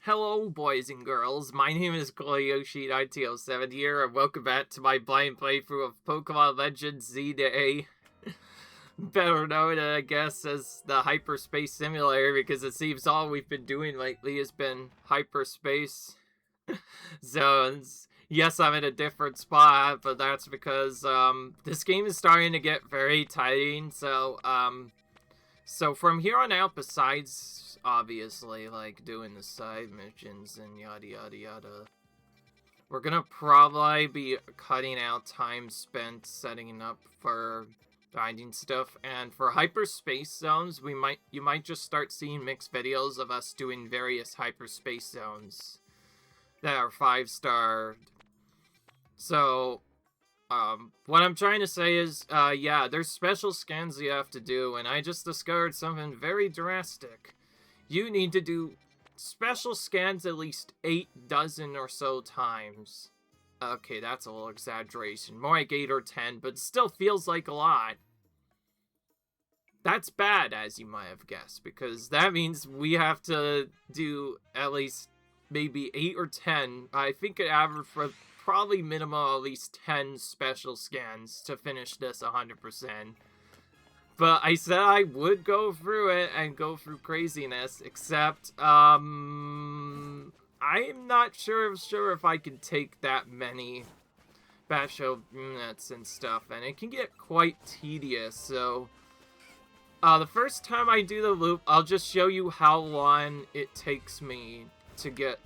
Hello, boys and girls. My name is Koyoshi1907 here, and welcome back to my blind playthrough of Pokémon Legends Z-A. Better known, I guess, as the Hyperspace Simulator, because it seems all we've been doing lately has been hyperspace zones. Yes, I'm in a different spot, but that's because, this game is starting to get very tiring, so from here on out, besides, obviously, like, doing the side missions and yada yada yada, we're gonna probably be cutting out time spent setting up for finding stuff, and for hyperspace zones, you might just start seeing mixed videos of us doing various hyperspace zones that are 5-star. So, what I'm trying to say is, yeah, there's special scans you have to do, and I just discovered something very drastic. You need to do special scans at least 8 dozen or so times. Okay, that's a little exaggeration. More like 8 or 10, but still feels like a lot. That's bad, as you might have guessed, because that means we have to do at least maybe 8 or 10. I think it averaged for probably minimum at least 10 special scans to finish this 100%. But I said I would go through it and go through craziness, except, I'm not sure if I can take that many special units and stuff, and it can get quite tedious, so, the first time I do the loop, I'll just show you how long it takes me to get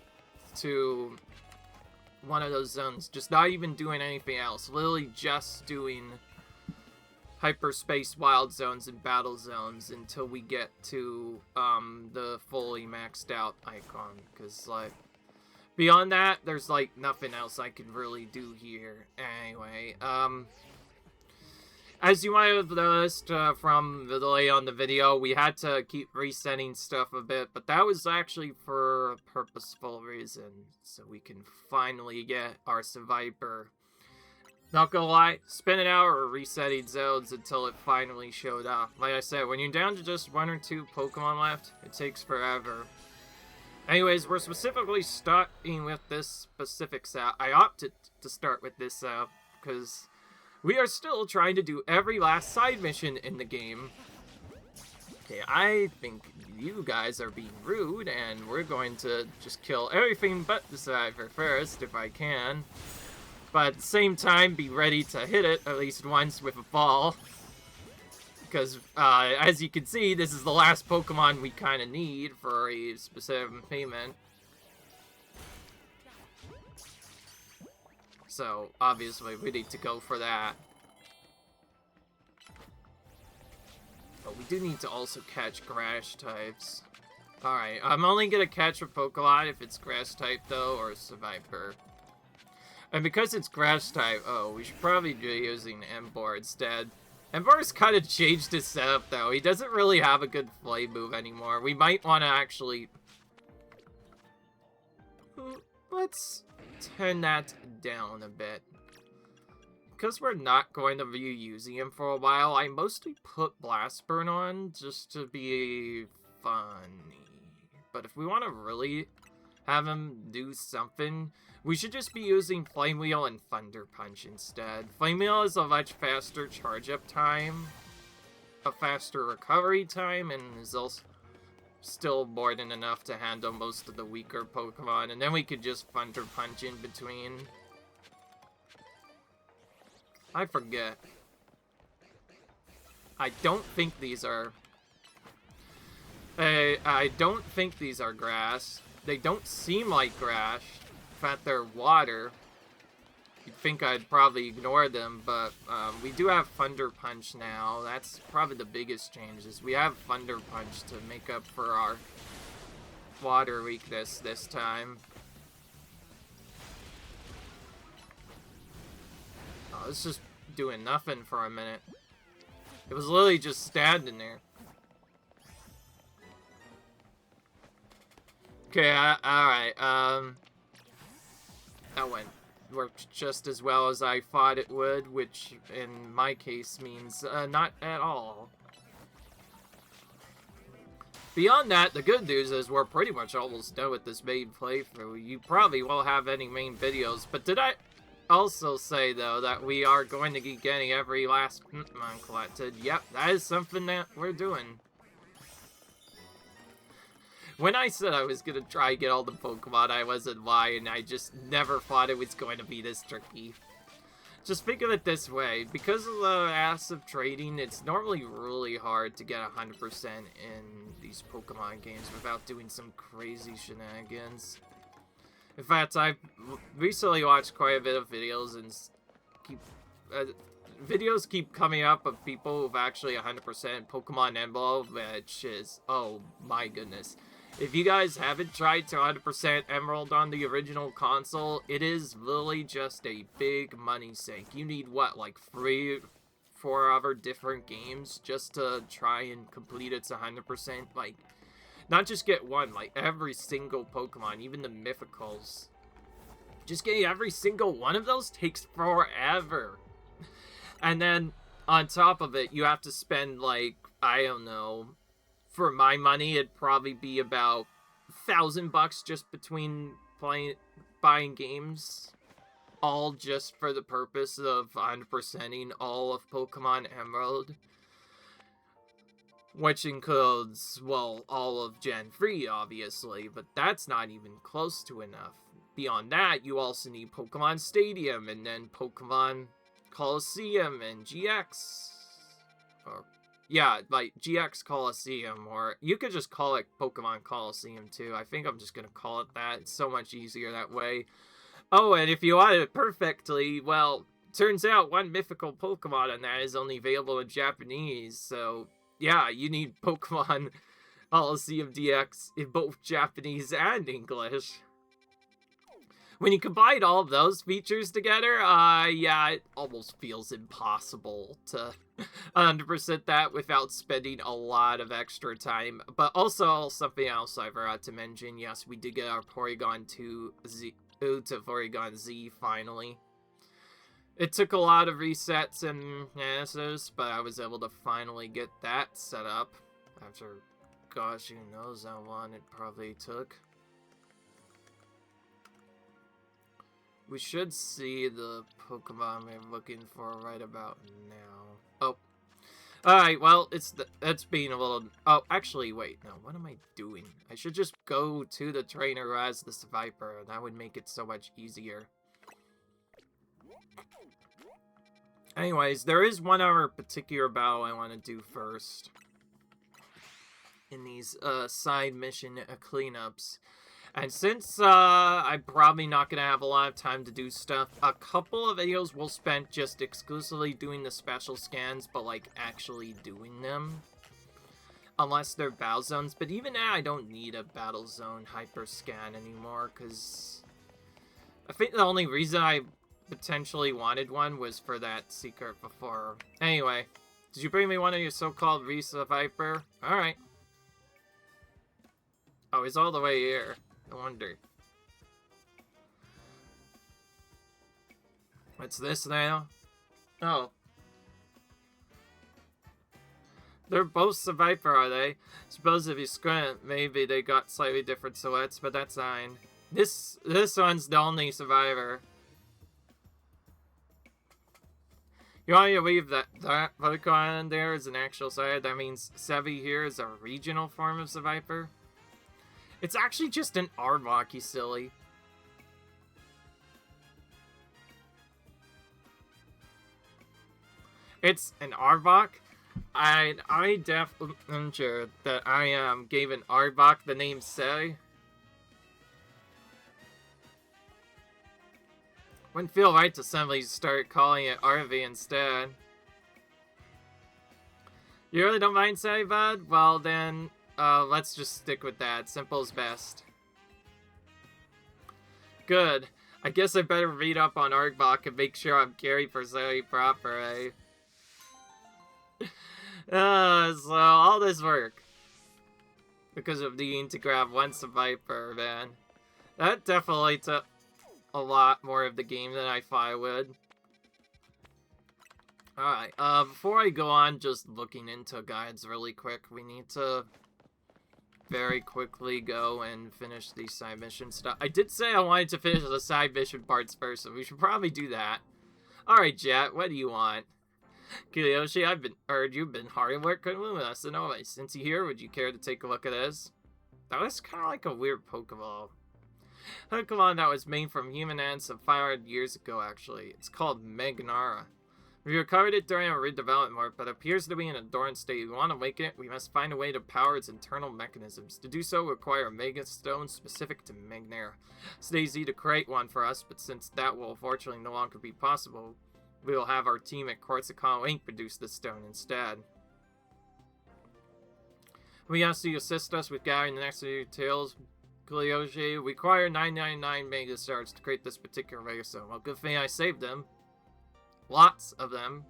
to one of those zones, just not even doing anything else, literally just doing hyperspace wild zones and battle zones until we get to the fully maxed out icon, because like beyond that there's like nothing else I can really do here. Anyway, as you might have noticed from the delay on the video, we had to keep resetting stuff a bit, but that was actually for a purposeful reason, so we can finally get our Survivor. Not gonna lie, spinning out or resetting zones until it finally showed up. Like I said, when you're down to just 1 or 2 Pokemon left, it takes forever. Anyways, we're specifically starting with this specific set. I opted to start with this because we are still trying to do every last side mission in the game. Okay, I think you guys are being rude, and we're going to just kill everything but the Survivor first, if I can. But at the same time, be ready to hit it at least once with a ball. Because, as you can see, this is the last Pokemon we kind of need for a specific payment. So, obviously, we need to go for that. But we do need to also catch grass types. Alright, I'm only gonna catch a Pokemon if it's grass type, though, or Survivor. And because it's grass type, oh, we should probably be using Emboar instead. Emboar's kind of changed his setup, though. He doesn't really have a good flame move anymore. We might want to actually... Let's turn that down a bit. Because we're not going to be using him for a while, I mostly put Blast Burn on just to be funny. But if we want to really have him do something, we should just be using Flame Wheel and Thunder Punch instead. Flame Wheel is a much faster charge-up time, a faster recovery time, and is also still more than enough to handle most of the weaker Pokemon, and then we could just Thunder Punch in between. I forget. I don't think these are... I don't think these are grass. They don't seem like grass. In fact, they're water. You'd think I'd probably ignore them, but we do have Thunder Punch now. That's probably the biggest change, is we have Thunder Punch to make up for our water weakness this time. Oh, it's just doing nothing for a minute. It was literally just standing there. Okay, alright, that worked just as well as I thought it would, which in my case means not at all. Beyond that, the good news is we're pretty much almost done with this main playthrough. You probably won't have any main videos, but did I also say, though, that we are going to be getting every last Pokémon collected? Yep, that is something that we're doing. When I said I was going to try and get all the Pokemon, I wasn't lying. I just never thought it was going to be this tricky. Just think of it this way. Because of the massive trading, it's normally really hard to get 100% in these Pokemon games without doing some crazy shenanigans. In fact, I've recently watched quite a bit of videos and videos keep coming up of people who've actually 100% Pokemon Emerald, which is, oh my goodness. If you guys haven't tried to 100% Emerald on the original console, it is literally just a big money sink. You need, what, like 3, 4 other different games just to try and complete its 100%? Like, not just get one, like every single Pokemon, even the Mythicals. Just getting every single one of those takes forever. And then, on top of it, you have to spend, like, I don't know, for my money, it'd probably be about $1,000 just between buying games, all just for the purpose of 100%ing all of Pokemon Emerald, which includes, well, all of Gen 3, obviously, but that's not even close to enough. Beyond that, you also need Pokemon Stadium, and then Pokemon Coliseum, and GX, or yeah, like GX Coliseum, or you could just call it Pokemon Coliseum too. I think I'm just gonna call it that. It's so much easier that way. Oh, and if you want it perfectly, well, turns out one mythical Pokemon on that is only available in Japanese, so yeah, you need Pokemon Coliseum DX in both Japanese and English. When you combine all of those features together, yeah, it almost feels impossible to 100% that without spending a lot of extra time. But also, something else I forgot to mention, yes, we did get our Porygon 2 to Porygon Z finally. It took a lot of resets and answers, but I was able to finally get that set up. After, gosh, who knows how long it probably took. We should see the Pokemon we're looking for right about now. Oh. Alright, well, it's being a little... Oh, actually, wait. No, what am I doing? I should just go to the trainer who has this Viper. That would make it so much easier. Anyways, there is one other particular battle I want to do first. In these side mission cleanups. And since I'm probably not going to have a lot of time to do stuff, a couple of videos will spend just exclusively doing the special scans, but like actually doing them. Unless they're battle zones, but even now I don't need a battle zone hyper scan anymore, because I think the only reason I potentially wanted one was for that secret before. Anyway, did you bring me one of your so-called Risa Viper? Alright. Oh, he's all the way here. No wonder. What's this now? Oh. They're both Viper, are they? Suppose if you squint, maybe they got slightly different silhouettes, but that's fine. This one's the only survivor. You want me to leave that Pokemon in there as an actual side? That means Sevi here is a regional form of Viper. It's actually just an Arbok, you silly. It's an Arbok? I'm sure that I gave an Arbok the name Sei. Wouldn't feel right to suddenly start calling it RV instead. You really don't mind Sei, bud? Well then... let's just stick with that. Simple's best. Good. I guess I better read up on Arbok and make sure I'm carried for Zoe proper, eh? So all this work. Because of needing to grab one Viper, man. That definitely took a lot more of the game than I thought it would. Alright, before I go on just looking into guides really quick, we need to very quickly go and finish the side mission stuff. I did say I wanted to finish the side mission parts first, so we should probably do that. Alright, Jet, what do you want? Kyoshi, I've heard you've been hard at work with us, and always. Since you're here, would you care to take a look at this? That was kind of like a weird Pokeball. Pokemon that was made from human ants some 500 years ago, actually. It's called Magnara. We recovered it during a redevelopment work, but it appears to be in a dormant state. If we want to awaken it, we must find a way to power its internal mechanisms. To do so, we require a Mega Stone specific to Magnara. It's easy to create one for us, but since that will unfortunately no longer be possible, we will have our team at Corsican Inc. produce the stone instead. We ask you to assist us with gathering the necessary details. Kyoshi, we require 999 Mega Stars to create this particular Mega Stone. Well, good thing I saved them. Lots of them.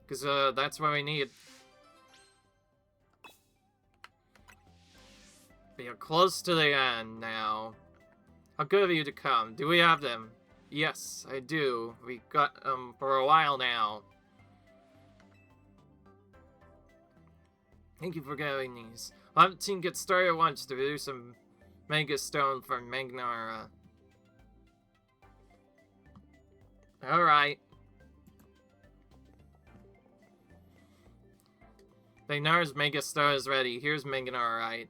Because that's what we need. We are close to the end now. How good of you to come. Do we have them? Yes, I do. We got them for a while now. Thank you for getting these. We'll have the team get started at once to produce some Mega Stone for Magnara. Alright. Magnara's Mega Stone is ready. Here's Magnara, right?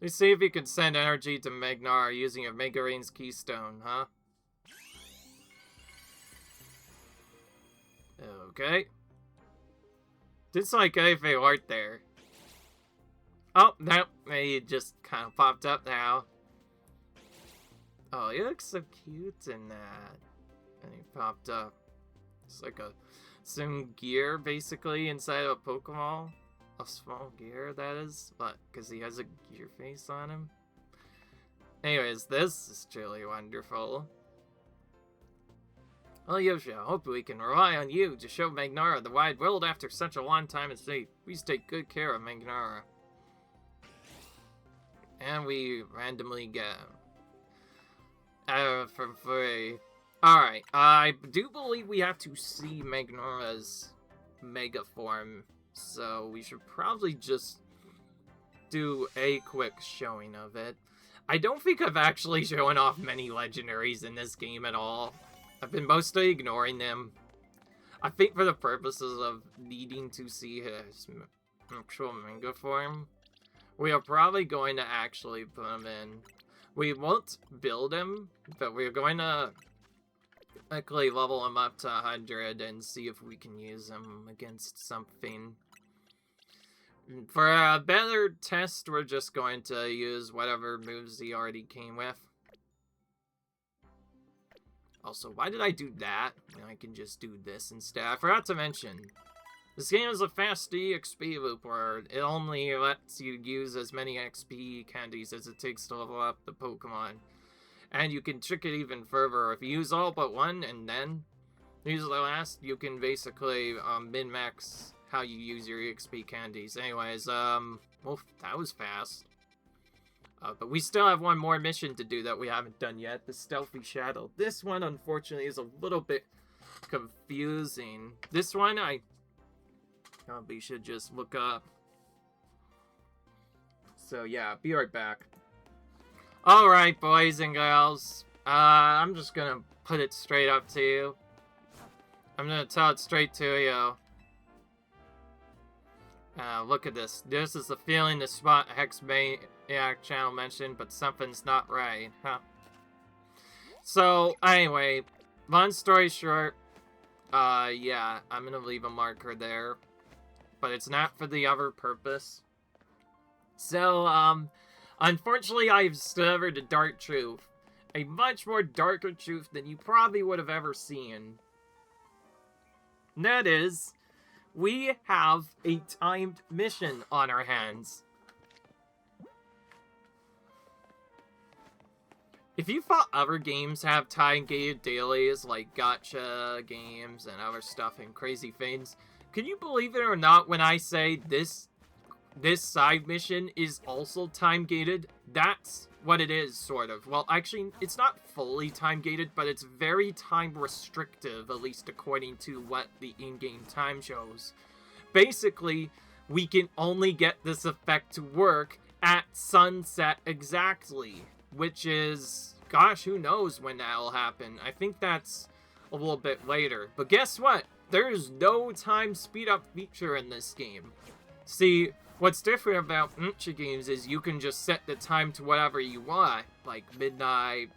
Let's see if you can send energy to Magnara using a Mega Rain's Keystone, huh? Okay. Didn't like anything right there. Oh, no. He just kind of popped up now. Oh, he looks so cute in that. And he popped up. It's like some gear, basically, inside of a Pokemon. A small gear, that is. But, because he has a gear face on him. Anyways, this is truly wonderful. Well, Yoshi, I hope we can rely on you to show Magnara the wide world after such a long time at sea. Please take good care of Magnara. And we randomly get for free. Alright, I do believe we have to see Magnara's Mega form, so we should probably just do a quick showing of it. I don't think I've actually shown off many legendaries in this game at all. I've been mostly ignoring them. I think for the purposes of needing to see his actual Mega form, we are probably going to actually put him in. We won't build him, but we're going to quickly level him up to 100 and see if we can use him against something. For a better test, we're just going to use whatever moves he already came with. Also, why did I do that? I can just do this instead. I forgot to mention, this game is a fast EXP loop where it only lets you use as many XP candies as it takes to level up the Pokemon. And you can trick it even further. If you use all but one and then use the last, you can basically min-max how you use your EXP candies. Anyways, well, that was fast. But we still have one more mission to do that we haven't done yet, the Stealthy Shadow. This one, unfortunately, is a little bit confusing. This one, I probably should just look up. So, yeah, be right back. Alright, boys and girls. I'm just gonna put it straight up to you. I'm gonna tell it straight to you. Look at this. This is the feeling the spot Hex Maniac channel mentioned, but something's not right, huh? So, anyway, long story short, yeah, I'm gonna leave a marker there, but it's not for the other purpose. So, unfortunately, I've discovered a dark truth. A much more darker truth than you probably would have ever seen. And that is, we have a timed mission on our hands. If you thought other games have time-gated dailies, like gacha games and other stuff and crazy things, can you believe it or not when I say this this side mission is also time-gated. That's what it is, sort of. Well, actually, it's not fully time-gated, but it's very time-restrictive, at least according to what the in-game time shows. Basically, we can only get this effect to work at sunset exactly, which is, gosh, who knows when that'll happen. I think that's a little bit later. But guess what? There's no time speed-up feature in this game. See, what's different about Incha games is you can just set the time to whatever you want, like midnight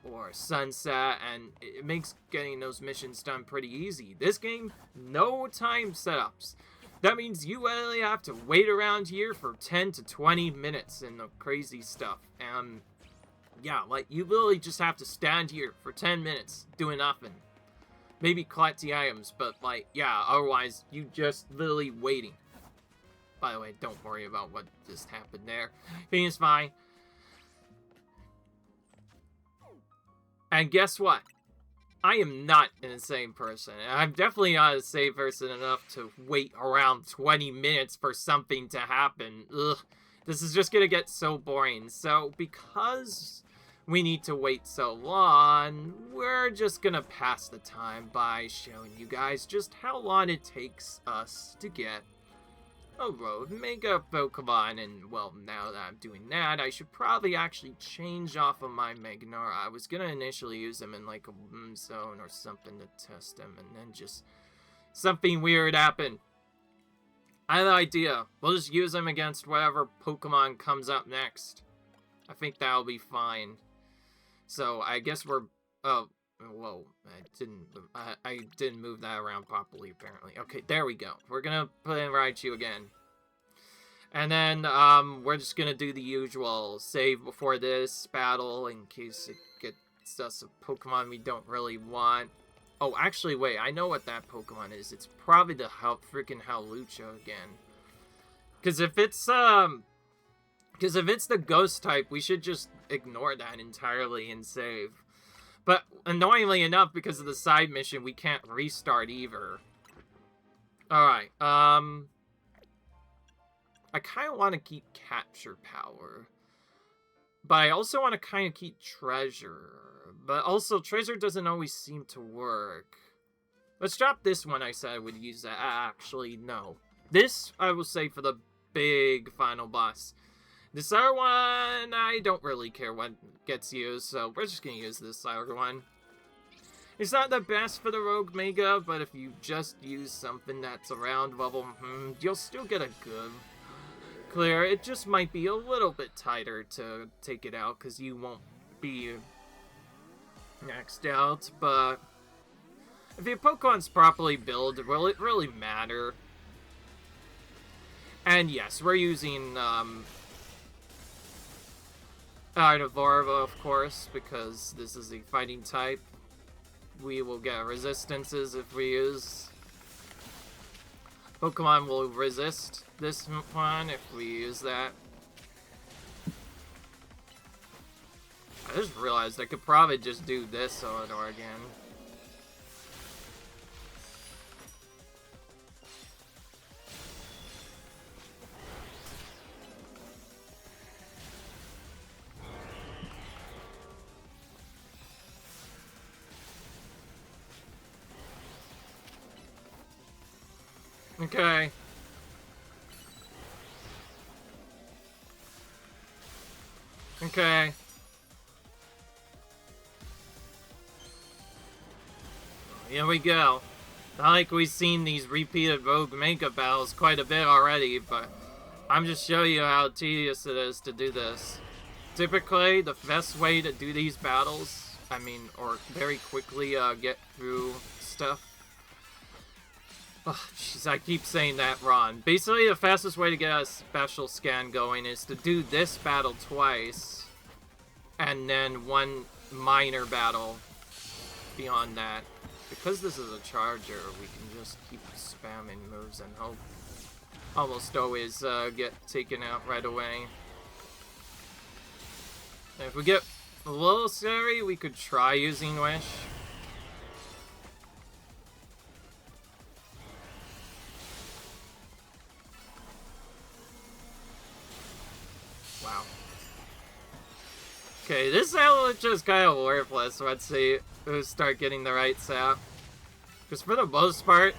or sunset, and it makes getting those missions done pretty easy. This game, no time setups. That means you literally have to wait around here for 10 to 20 minutes and the crazy stuff. And yeah, like, you literally just have to stand here for 10 minutes doing nothing. Maybe collect the items, but, like, yeah, otherwise, you just literally waiting. By the way, don't worry about what just happened there. Everything's fine. And guess what? I am not an insane person. I'm definitely not a sane person enough to wait around 20 minutes for something to happen. Ugh. This is just gonna get so boring. So, because we need to wait so long, we're just gonna pass the time by showing you guys just how long it takes us to get a road mega Pokemon. And, well, now that I'm doing that, I should probably actually change off of my Magnemite. I was gonna initially use them in, like, a zone or something to test them, and then just something weird happened. I have an idea. We'll just use them against whatever Pokemon comes up next. I think that'll be fine. So, I guess we're... Oh, whoa. I didn't move that around properly, apparently. Okay, there we go. We're gonna put in Raichu again. And then, we're just gonna do the usual save before this battle in case it gets us a Pokemon we don't really want. Oh, actually, wait, I know what that Pokemon is. It's probably the freaking Hawlucha again. Because if it's the ghost type, we should just ignore that entirely and save. But, annoyingly enough, because of the side mission, we can't restart either. Alright, I kind of want to keep Capture Power. But I also want to kind of keep Treasure. But also, Treasure doesn't always seem to work. Let's drop this one. I said I would use that. Actually, no. This, I will say, for the big final boss. This other one, I don't really care what gets used, so we're just going to use this other one. It's not the best for the Rogue Mega, but if you just use something that's around level, you'll still get a good clear. It just might be a little bit tighter to take it out, because you won't be maxed out, but if your Pokemon's properly built, will it really matter? And yes, we're using Artivarva, of course, because this is a fighting type. We will get resistances if we use... Pokemon will resist this one if we use that. I just realized I could probably just do this over again. Okay. Okay. Here we go. Not like we've seen these repeated Rogue Mega battles quite a bit already, but I'm just showing you how tedious it is to do this. Typically, the best way to do these battles, or very quickly get through stuff. Oh, jeez, I keep saying that wrong. Basically, the fastest way to get a special scan going is to do this battle twice, and then one minor battle beyond that. Because this is a charger, we can just keep spamming moves and hope. Almost always get taken out right away. And if we get a little scary, we could try using Wish. Wow. Okay, this Avalanche is kind of worthless once they start getting the right sap. Because for the most part,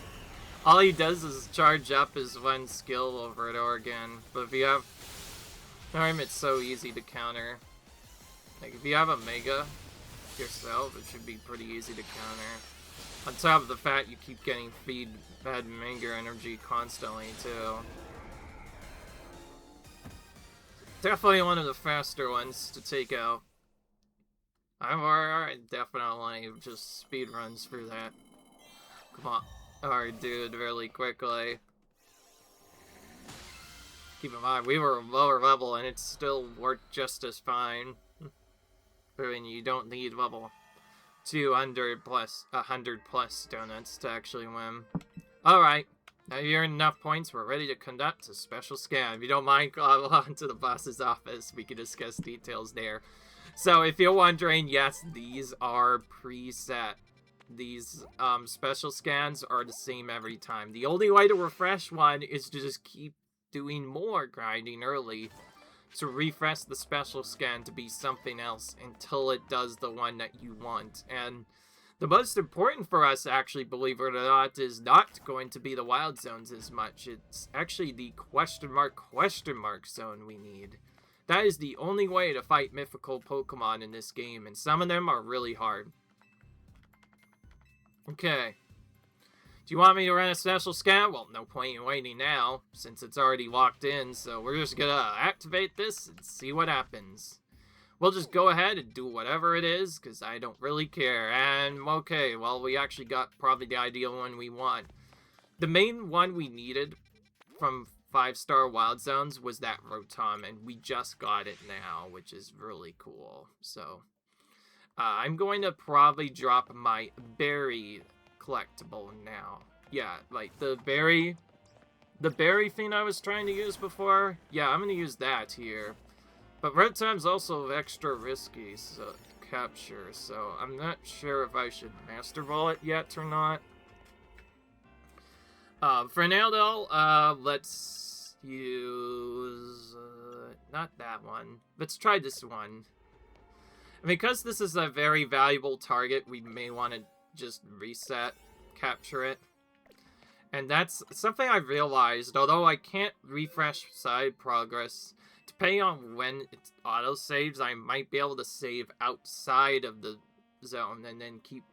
all he does is charge up his one skill over and over again. But if you have Charm, it's so easy to counter. Like, if you have a Mega yourself, it should be pretty easy to counter. On top of the fact you keep getting fed Mega energy constantly, too. Definitely one of the faster ones to take out. I definitely just speed runs through that. Come on. Alright, dude, really quickly. Keep in mind, we were lower level and it still worked just as fine. I mean, you don't need level 200 plus 100 plus donuts to actually win. Alright. Now you earned enough points, we're ready to conduct a special scan. If you don't mind, go on to the boss's office. We can discuss details there. So, if you're wondering, yes, these are preset. These special scans are the same every time. The only way to refresh one is to just keep doing more grinding early to refresh the special scan to be something else until it does the one that you want. And the most important for us, actually, believe it or not, is not going to be the wild zones as much. It's actually the question mark zone we need. That is the only way to fight mythical Pokemon in this game, and some of them are really hard. Okay. Do you want me to run a special scan? Well, no point in waiting now, since it's already locked in, so we're just gonna activate this and see what happens. We'll just go ahead and do whatever it is, because I don't really care. And, okay, well, we actually got probably the ideal one we want. The main one we needed from 5-star Wild Zones was that Rotom, and we just got it now, which is really cool. So, I'm going to probably drop my berry collectible now. Yeah, like the berry thing I was trying to use before. Yeah, I'm going to use that here. But Rotom's also extra risky to capture, so I'm not sure if I should Master Ball it yet or not. For now, though, let's use... not that one. Let's try this one. And because this is a very valuable target, we may want to just reset, capture it. And that's something I realized, although I can't refresh side progress, depending on when it auto-saves, I might be able to save outside of the zone and then keep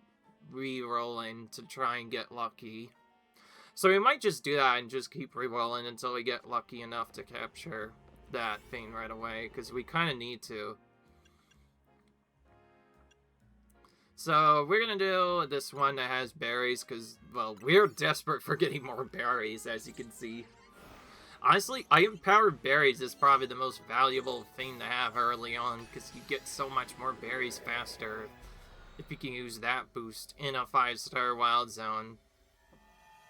re-rolling to try and get lucky. So we might just do that and just keep re-rolling until we get lucky enough to capture that thing right away, because we kind of need to. So we're going to do this one that has berries, because, well, we're desperate for getting more berries, as you can see. Honestly, iron-powered berries is probably the most valuable thing to have early on, because you get so much more berries faster if you can use that boost in a 5-star Wild Zone.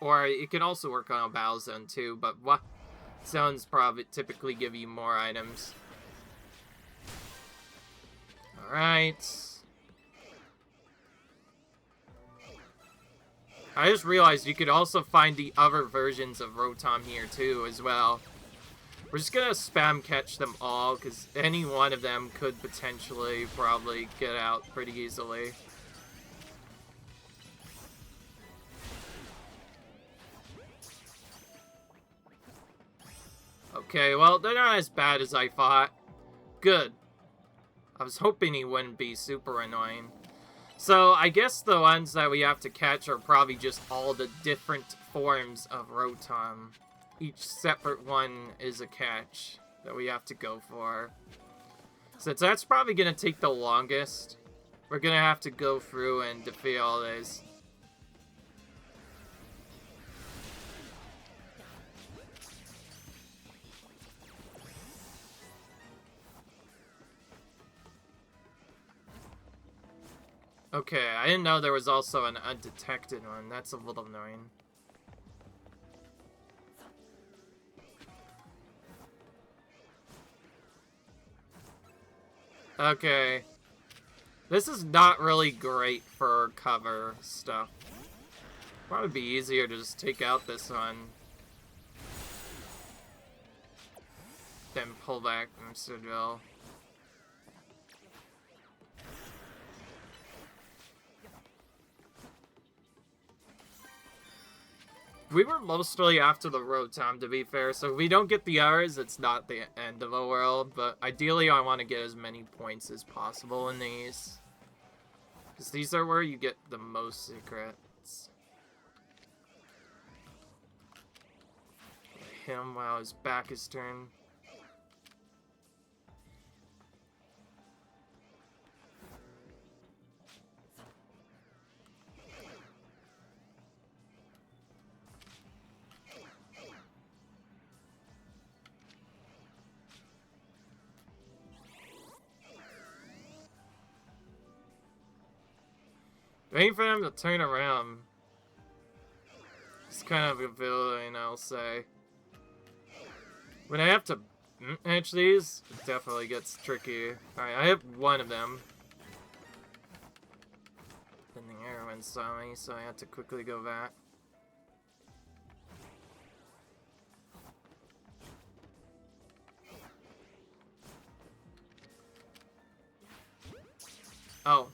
Or it can also work on a Battle Zone too, but what zones probably typically give you more items. Alright. I just realized you could also find the other versions of Rotom here too as well. We're just gonna spam catch them all, because any one of them could potentially probably get out pretty easily. Okay, well, they're not as bad as I thought. Good. I was hoping he wouldn't be super annoying. So, I guess the ones that we have to catch are probably just all the different forms of Rotom. Each separate one is a catch that we have to go for. Since that's probably going to take the longest, we're going to have to go through and defeat all these. Okay, I didn't know there was also an undetected one. That's a little annoying. Okay. This is not really great for cover stuff. Probably be easier to just take out this one. then pull back from Sidril. We were mostly after the Rotom, to be fair, so if we don't get the hours, it's not the end of the world, but ideally I want to get as many points as possible in these. Because these are where you get the most secrets. Hit him while his back is turned. Waiting for them to turn around. It's kind of a feeling, I'll say. When I have to match these, it definitely gets tricky. Alright, I have one of them. Then the heroine saw me, so I had to quickly go back. Oh.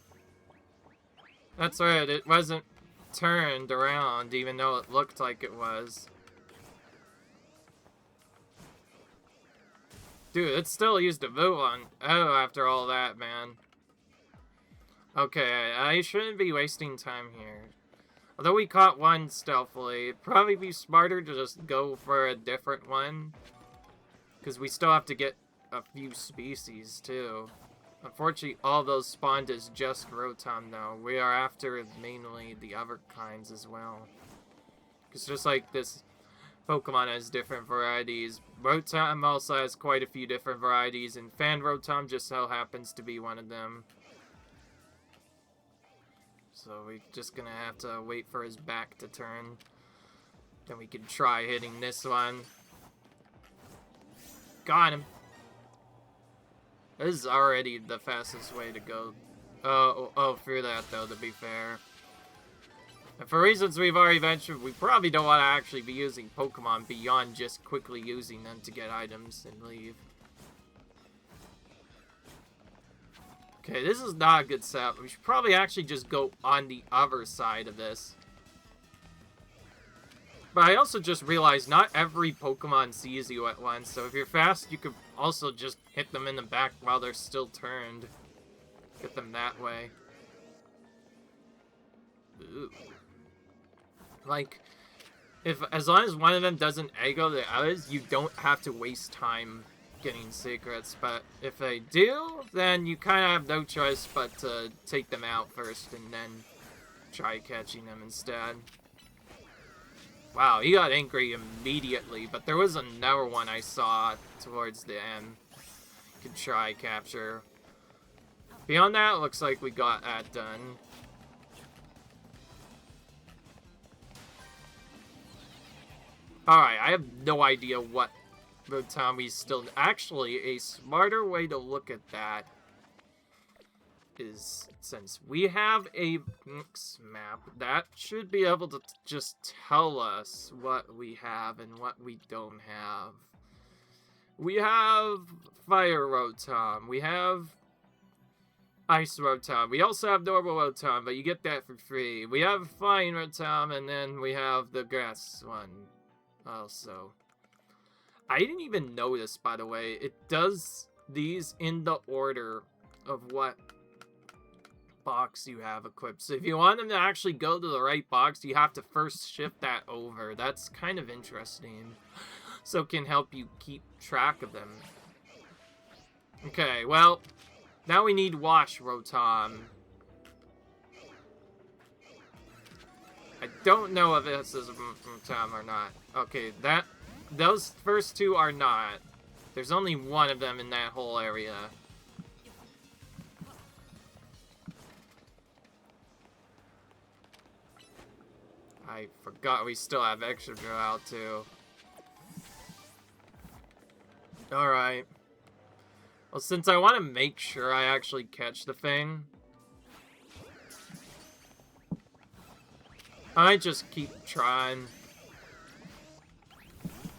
That's right, it wasn't turned around, even though it looked like it was. Dude, it still used a move on. Oh, after all that, man. Okay, I shouldn't be wasting time here. Although we caught one stealthily, it'd probably be smarter to just go for a different one. Because we still have to get a few species, too. Unfortunately, all those spawned as just Rotom, though. We are after mainly the other kinds as well. Because just like this Pokemon has different varieties, Rotom also has quite a few different varieties, and Fan Rotom just so happens to be one of them. So we're just gonna have to wait for his back to turn. Then we can try hitting this one. Got him. This is already the fastest way to go. Oh, through that though, to be fair. And for reasons we've already mentioned, we probably don't want to actually be using Pokemon beyond just quickly using them to get items and leave. Okay, this is not a good setup. We should probably actually just go on the other side of this. But I also just realized not every Pokemon sees you at once, so if you're fast, you could also just hit them in the back while they're still turned. Get them that way. Ooh. Like, as long as one of them doesn't aggro the others, you don't have to waste time getting secrets. But if they do, then you kind of have no choice but to take them out first and then try catching them instead. Wow, he got angry immediately, but there was another one I saw towards the end. You could try capture. Beyond that, it looks like we got that done. Alright, I have no idea what Rotom we still... Actually, a smarter way to look at that is, since we have a X map, that should be able to just tell us what we have and what we don't have. We have Fire Rotom, we have Ice Rotom, we also have Normal Rotom, but you get that for free. We have Flying Rotom, and then we have the Grass one also. I didn't even notice, by the way, it does these in the order of what box you have equipped. So if you want them to actually go to the right box, you have to first shift that over. That's kind of interesting. So it can help you keep track of them. Okay, well, now we need Wash Rotom. I don't know if this is a Rotom or not. Okay, those first two are not. There's only one of them in that whole area. I forgot we still have Extra out too. Alright. Well, since I want to make sure I actually catch the thing, I just keep trying.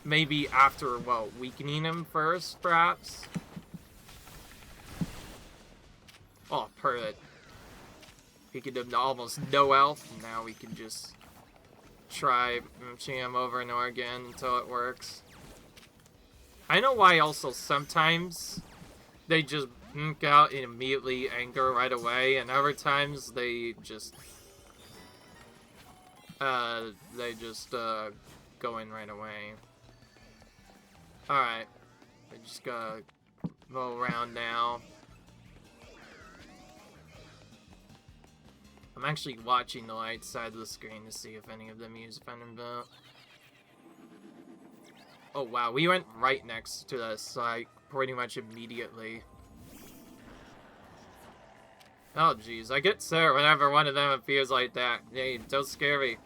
maybe after, well, weakening him first, perhaps? Oh, perfect. He could have almost no health, and now we can just try him over and over again until it works. I know why also sometimes they just out and immediately anger right away, and other times they just go in right away. Alright. I just gotta go around now. I'm actually watching the right side of the screen to see if any of them use Thunderbolt. Oh wow, we went right next to this, like, pretty much immediately. Oh jeez, I get scared whenever one of them appears like that. Hey, don't scare me.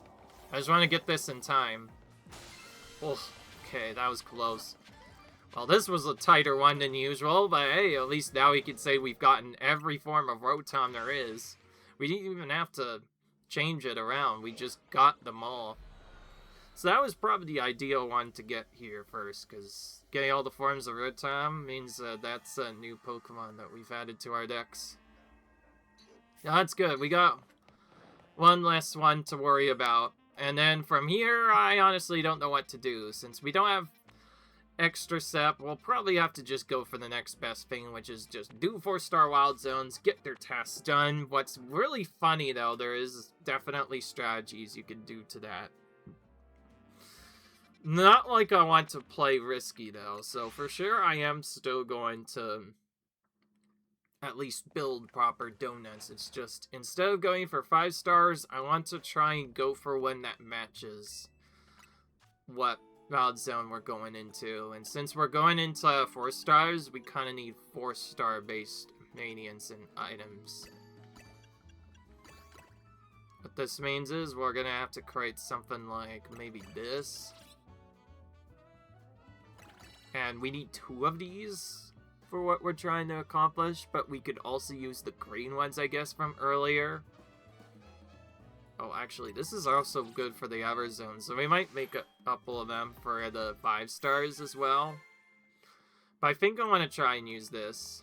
I just want to get this in time. Oh, okay, that was close. Well, this was a tighter one than usual, but hey, at least now we can say we've gotten every form of Rotom there is. We didn't even have to change it around, we just got them all. So that was probably the ideal one to get here first, because getting all the forms of Rotom means that's a new Pokemon that we've added to our decks. Yeah, that's good, we got one less one to worry about. And then from here, I honestly don't know what to do. Since we don't have extra sep, we'll probably have to just go for the next best thing, which is just do 4-star Wild Zones, get their tasks done. What's really funny, though, there is definitely strategies you can do to that. Not like I want to play risky, though, so for sure I am still going to at least build proper donuts. It's just, instead of going for 5 stars, I want to try and go for one that matches what Wild Zone we're going into. And since we're going into 4 stars, we kind of need 4-star based Manians and items. What this means is we're gonna have to create something like maybe this. And we need 2 of these for what we're trying to accomplish, but we could also use the green ones, I guess, from earlier. Oh, actually, this is also good for the other zones, so we might make a couple of them for the 5 stars as well. But I think I want to try and use this,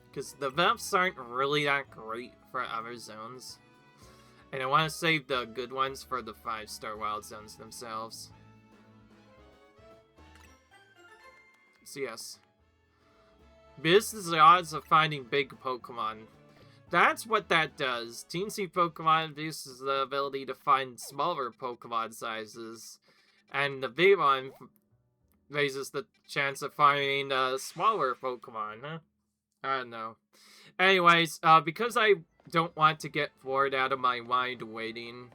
because the Vamps aren't really that great for other zones. And I want to save the good ones for the 5-star Wild Zones themselves. So yes. This is the odds of finding big Pokemon. That's what that does. Teensy Pokemon reduces the ability to find smaller Pokemon sizes. And the big one raises the chance of finding smaller Pokemon, huh? I don't know. Anyways, because I don't want to get bored out of my mind waiting,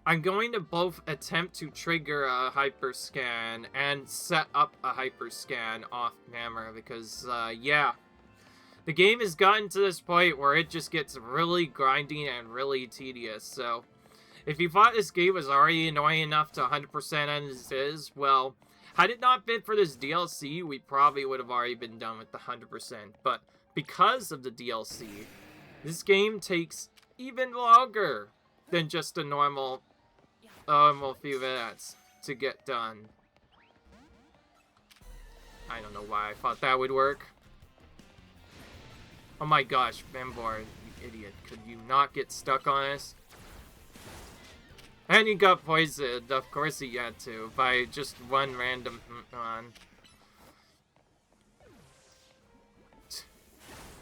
I'm going to both attempt to trigger a Hyperscan and set up a Hyperscan off camera because, yeah. The game has gotten to this point where it just gets really grinding and really tedious, so if you thought this game was already annoying enough to 100% as it is, well, had it not been for this DLC, we probably would have already been done with the 100%, but because of the DLC, this game takes even longer than just a normal few minutes to get done. I don't know why I thought that would work. Oh my gosh, Bambor, you idiot. Could you not get stuck on us? And you got poisoned. Of course he had to, by just one random on.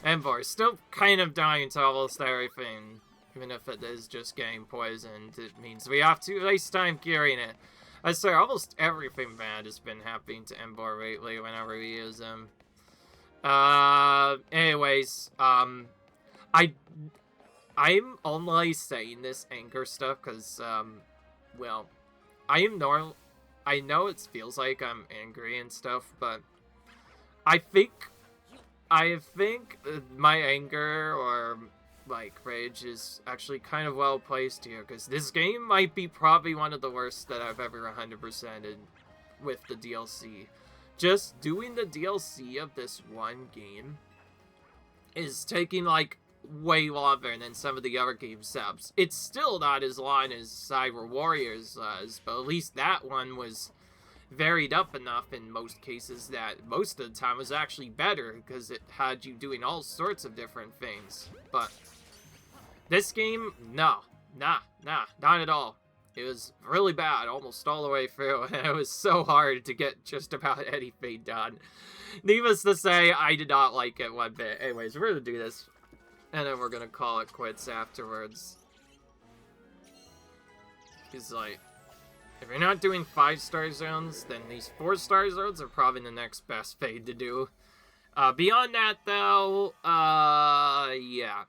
Bambor still kind of dying to almost everything. Even if it is just getting poisoned, it means we have to waste time curing it. I swear, almost everything bad has been happening to Embor lately whenever we use him. Anyways, I'm only saying this anger stuff because, well, I am normal. I know it feels like I'm angry and stuff, but I think my anger or like rage is actually kind of well placed here because this game might be probably one of the worst that I've ever 100%ed with the DLC. Just doing the DLC of this one game is taking like way longer than some of the other game subs. It's still not as long as Cyber Warriors was, but at least that one was varied up enough in most cases that most of the time was actually better because it had you doing all sorts of different things. But this game, nah, not at all. It was really bad almost all the way through, and it was so hard to get just about anything done. Needless to say, I did not like it one bit. Anyways, we're gonna do this, and then we're gonna call it quits afterwards. It's like, if you're not doing 5-star zones, then these 4-star zones are probably the next best thing to do. Beyond that, though, yeah.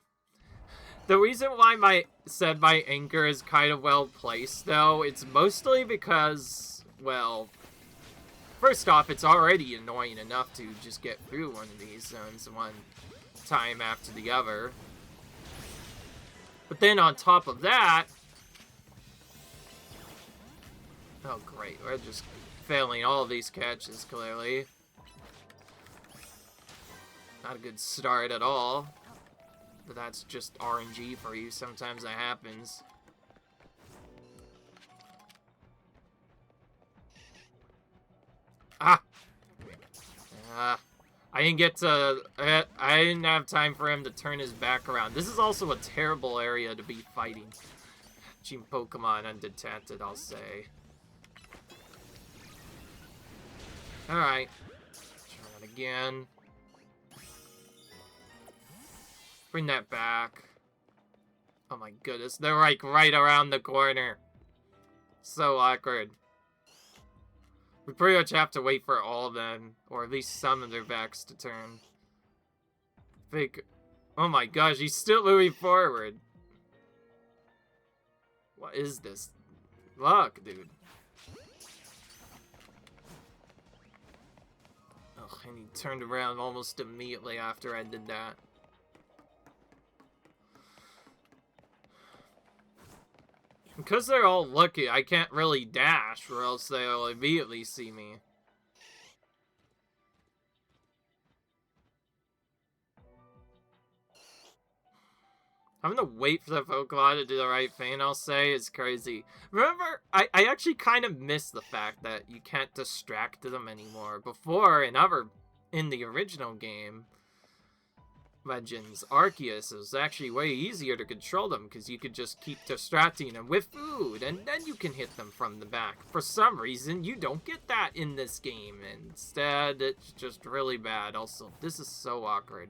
The reason why my anchor is kind of well placed, though, it's mostly because, well, first off, it's already annoying enough to just get through one of these zones one time after the other. But then on top of that, oh great, we're just failing all of these catches, clearly. Not a good start at all. But that's just RNG for you. Sometimes that happens. Ah! I didn't get to... I didn't have time for him to turn his back around. This is also a terrible area to be fighting. Team Pokemon undetected, I'll say. Alright. Try it again. Bring that back. Oh my goodness, they're like right around the corner. So awkward. We pretty much have to wait for all of them, or at least some of their backs to turn. Oh my gosh, he's still moving forward. What is this? Look, dude. Oh, and he turned around almost immediately after I did that. Because they're all looking, I can't really dash, or else they'll immediately see me. Having to wait for the Pokemon to do the right thing, I'll say, is crazy. Remember, I actually kind of miss the fact that you can't distract them anymore. Before, in the original game, Legends Arceus, it was actually way easier to control them because you could just keep distracting them with food and then you can hit them from the back. For some reason, you don't get that in this game. Instead, it's just really bad. Also, this is so awkward.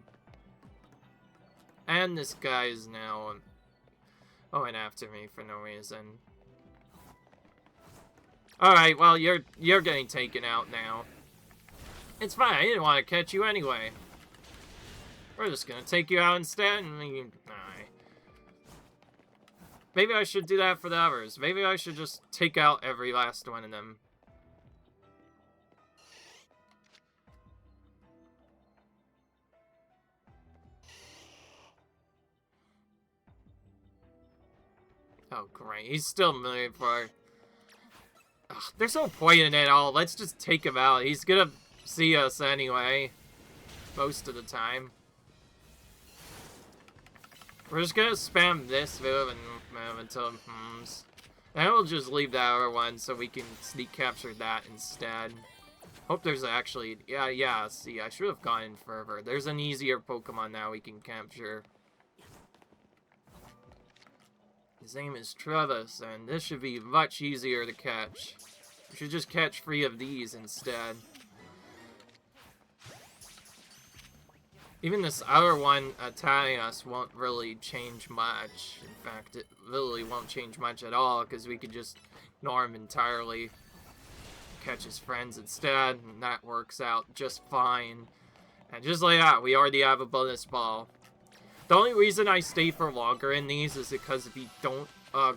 And this guy is now going after me for no reason. Alright, well, you're getting taken out now. It's fine, I didn't want to catch you anyway. We're just gonna take you out instead, and maybe I should do that for the others. Maybe I should just take out every last one of them. Oh, great. He's still moving for... Ugh, there's no point in it all. Let's just take him out. He's gonna see us anyway. Most of the time. We're just gonna spam this move and move until it hums. And we'll just leave that other one so we can sneak capture that instead. Hope there's actually... Yeah, see, I should have gone further. There's an easier Pokemon now we can capture. His name is Travis, and this should be much easier to catch. We should just catch 3 of these instead. Even this other one attacking us won't really change much. In fact, it really won't change much at all, because we could just ignore him entirely. Catch his friends instead, and that works out just fine. And just like that, we already have a bonus ball. The only reason I stay for longer in these is because if you don't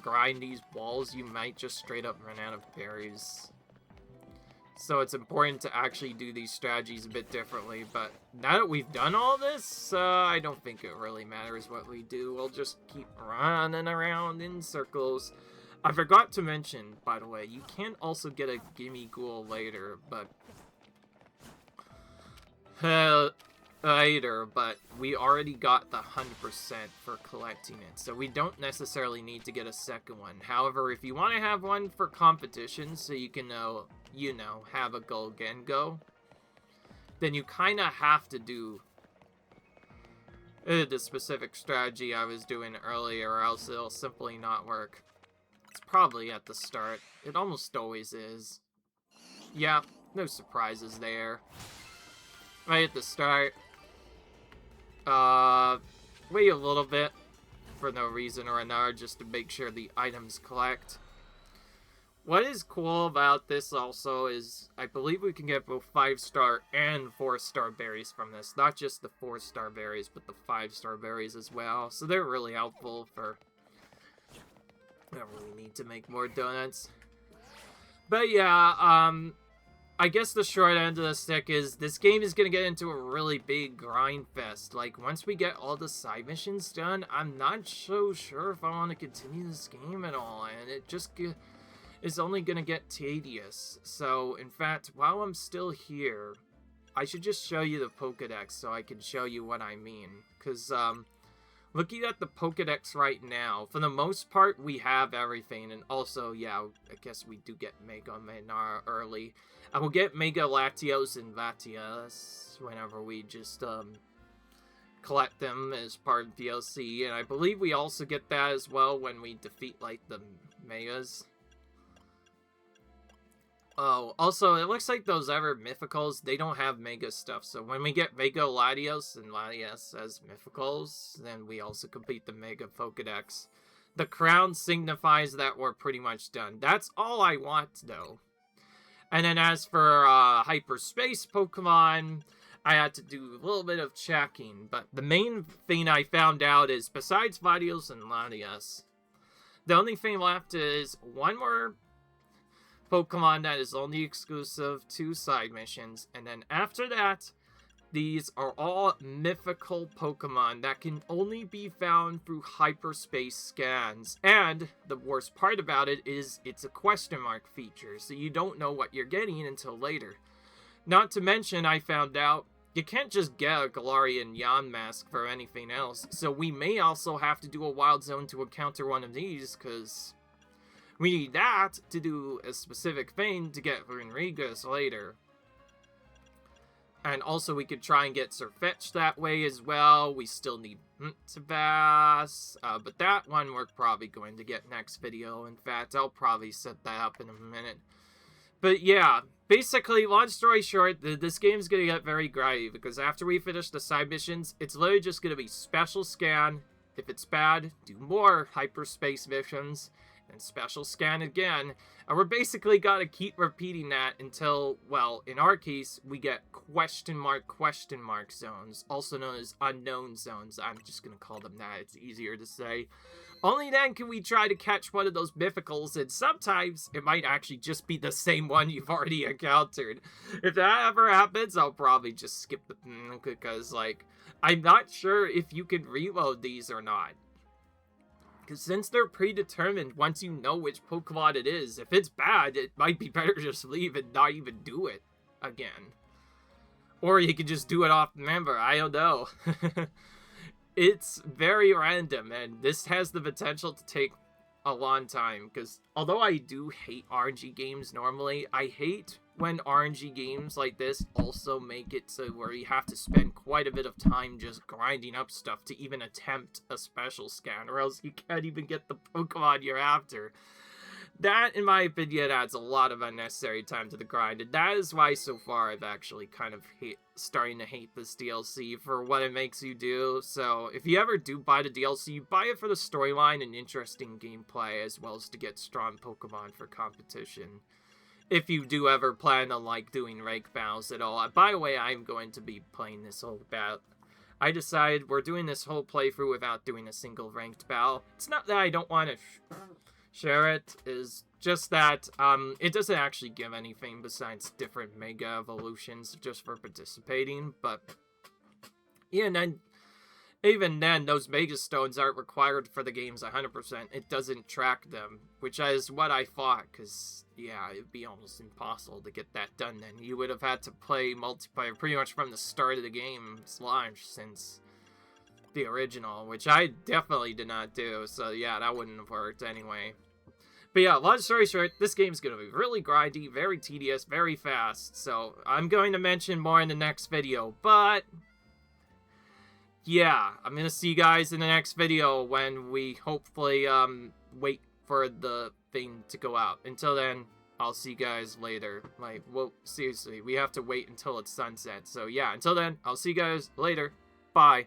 grind these balls, you might just straight up run out of berries. So it's important to actually do these strategies a bit differently, but now that we've done all this, I don't think it really matters what we do. We'll just keep running around in circles. I forgot to mention, by the way, you can also get a Gimme Ghoul later, but... later, but we already got the 100% for collecting it, so we don't necessarily need to get a second one. However, if you want to have one for competition, so you can, have a go again go, then you kind of have to do the specific strategy I was doing earlier, or else it'll simply not work. It's probably at the start. It almost always is. Yeah, no surprises there. Right at the start. Wait a little bit for no reason or another, just to make sure the items collect. What is cool about this also is I believe we can get both 5-star and 4-star berries from this. Not just the 4-star berries, but the 5-star berries as well. So they're really helpful for whenever we need to make more donuts. But yeah, I guess the short end of the stick is this game is going to get into a really big grind fest. Like, once we get all the side missions done, I'm not so sure if I want to continue this game at all. And it just is only going to get tedious. So, in fact, while I'm still here, I should just show you the Pokédex so I can show you what I mean. Because, looking at the Pokédex right now, for the most part, we have everything. And also, yeah, I guess we do get Mega Manara early. And we'll get Mega Latios and Latias whenever we just, collect them as part of DLC. And I believe we also get that as well when we defeat, like, the Megas. Oh, also, it looks like those other Mythicals, they don't have Mega stuff. So when we get Mega Latios and Latias as Mythicals, then we also complete the Mega Pokédex. The crown signifies that we're pretty much done. That's all I want, though. And then as for Hyperspace Pokemon, I had to do a little bit of checking. But the main thing I found out is, besides Latios and Latias, the only thing left is one more Pokemon that is only exclusive to side missions, and then after that, these are all mythical Pokemon that can only be found through hyperspace scans. And the worst part about it is it's a question mark feature, so you don't know what you're getting until later. Not to mention, I found out you can't just get a Galarian Yamask for anything else, so we may also have to do a Wild Zone to encounter one of these, because we need that to do a specific thing to get Runerigus later. And also we could try and get Sirfetch'd that way as well. We still need Tabas. But that one we're probably going to get next video. In fact, I'll probably set that up in a minute. But yeah, basically, long story short, this game's going to get very grindy. Because after we finish the side missions, it's literally just going to be special scan. If it's bad, do more hyperspace missions. And special scan again, and we're basically gotta keep repeating that until, well, in our case, we get question mark zones, also known as unknown zones. I'm just gonna call them that, it's easier to say. Only then can we try to catch one of those mythicals, and sometimes it might actually just be the same one you've already encountered. If that ever happens, I'll probably just skip the because, like, I'm not sure if you can reload these or not. Because since they're predetermined, once you know which Pokemon it is, if it's bad, it might be better to just leave and not even do it again. Or you could just do it off member, I don't know. It's very random, and this has the potential to take a long time. Because although I do hate RNG games normally, I hate when RNG games like this also make it so where you have to spend quite a bit of time just grinding up stuff to even attempt a special scan, or else you can't even get the Pokemon you're after. That, in my opinion, adds a lot of unnecessary time to the grind, and that is why so far I've actually kind of starting to hate this DLC for what it makes you do. So if you ever do buy the DLC, you buy it for the storyline and interesting gameplay, as well as to get strong Pokemon for competition. If you do ever plan on, like, doing rank battles at all. By the way, I'm going to be playing this whole battle. I decided we're doing this whole playthrough without doing a single ranked battle. It's not that I don't want to share it, is just that it doesn't actually give anything besides different Mega Evolutions just for participating, but yeah, and then even then, those Mega Stones aren't required for the games 100%. It doesn't track them, which is what I thought, because yeah, it'd be almost impossible to get that done then. You would have had to play multiplayer pretty much from the start of the game's launch since the original, which I definitely did not do, so yeah, that wouldn't have worked anyway. But yeah, long story short, this game's going to be really grindy, very tedious, very fast, so I'm going to mention more in the next video, but yeah, I'm going to see you guys in the next video when we hopefully wait for the thing to go out. Until then, I'll see you guys later. Like, well, seriously, we have to wait until it's sunset, so yeah, until then, I'll see you guys later. Bye.